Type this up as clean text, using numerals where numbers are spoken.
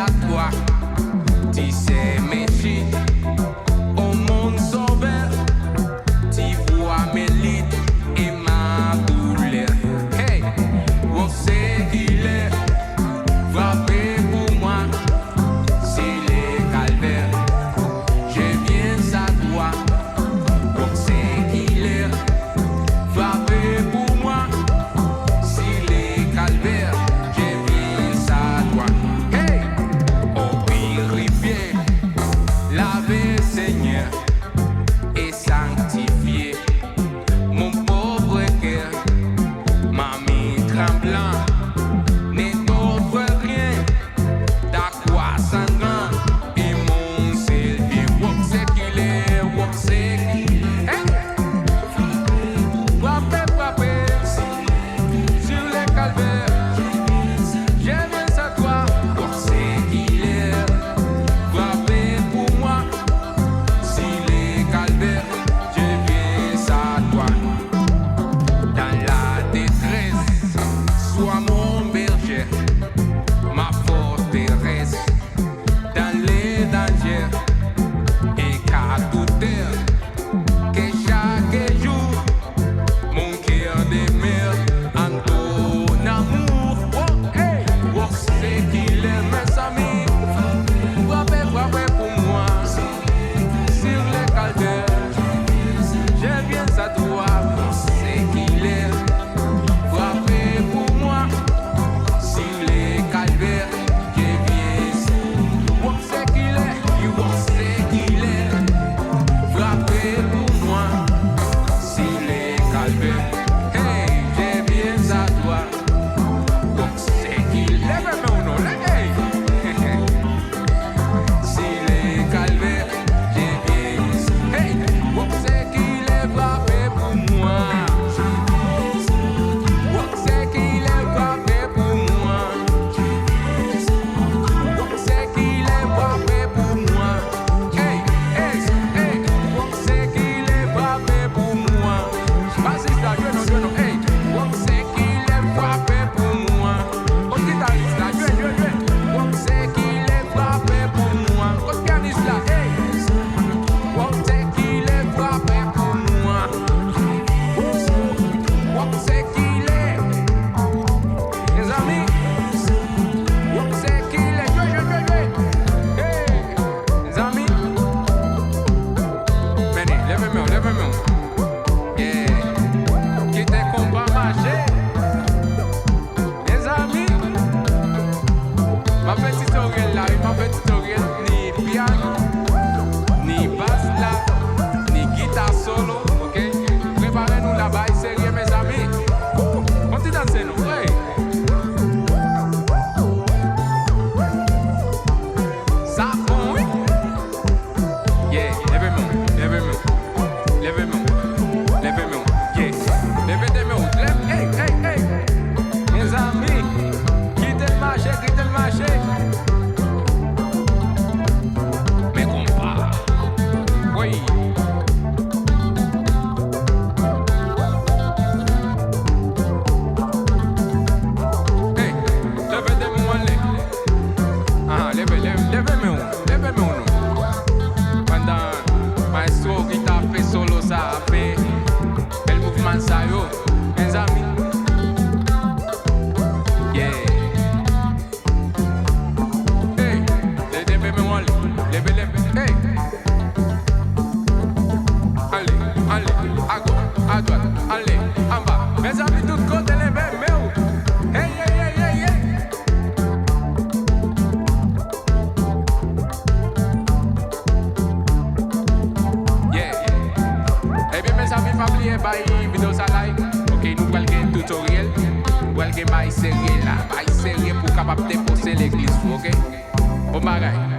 à toi. Tu sais mes cheats, au monde sauveur. Tu vois mes lits et ma douleur. Hey, on sait qu'il est frappé pour moi. S'il est calvaire, je viens à toi. On sait qu'il est frappé pour moi. S'il est calvaire, je viens à toi. Hey, oh purifié, lavé Seigneur et sanctifié mon pauvre cœur, ma main tremblant ne t'offre rien d'aqua sanguin et mon seul bien. Wop c'est qu'il est, wop c'est qu'il est. Hey! Frappé, frappé sur les calvaires, je viens à toi. Wop c'est qu'il est frappé pour moi. S'il est calvaire, je viens à toi. Dans la détresse, sois mon berger, ma forteresse. Dans les dangers et qu'à toute heure, que chaque jour, mon cœur demeure en ton amour. Oh, hey, oh, c'est qu'il est, mes amis. Frappez, frappez pour moi. Sur les calvaires, je viens à toi. C'est qu'il est frappé pour moi. Sur les calvaires, je viens. Oh, c'est qu'il est, oh, c'est qu'il est frappé pour moi. Sur les calvaires, hey, je viens à toi. Oh, c'est qu'il est, hey. S'il est calvaire, je viens. Hey, oh, c'est qu'il est frappé pour moi. Oh, c'est qu'il est frappé pour moi. Oh, c'est qu'il est frappé pour moi. Hey, hey, hey, oh, c'est qu'il est frappé pour moi. Vas-y, là, je non, hey, oh, c'est qu'il est frappé pour moi. Oh, guitariste là, je. Oh, c'est qu'il est frappé pour moi. Oh, pianiste là, hey. Oh, c'est qu'il est frappé pour moi. Oh, c'est qu'il est, les amis. Oh, c'est qu'il est, hey, les amis. Venez, levez-moi. Yeah, quittez combat marché. Les amis, ma petite tutoriel là, ma petite tutoriel ni piano, ni basse là, ni guitare solo, ok? Préparez-nous là-bas, sérieux mes amis. Continuez danser nous, ouais. Ça bon, oui? Yeah, levez-moi, yeah. Levez-moi, hey. Mes amis, quittez le marché. Mais compas, oui. Hey, levez-moi, levez-moi. Pendant maestro qui t'a fait solo, ça a fait le mouvement ça yo, mes amis. Yeah. Hey, levez-moi, hey. Allez, à gauche, à droite, allez, en bas. Mes amis, tout côté, levez-moi. Hey. Eh bien mes amis, pas oublier de vidéo ça like. Ok, nous allons un tutoriel. Nous allons un bail sérieux là, bail sérieux pour capable déposer l'église, ok? Bon bagaille.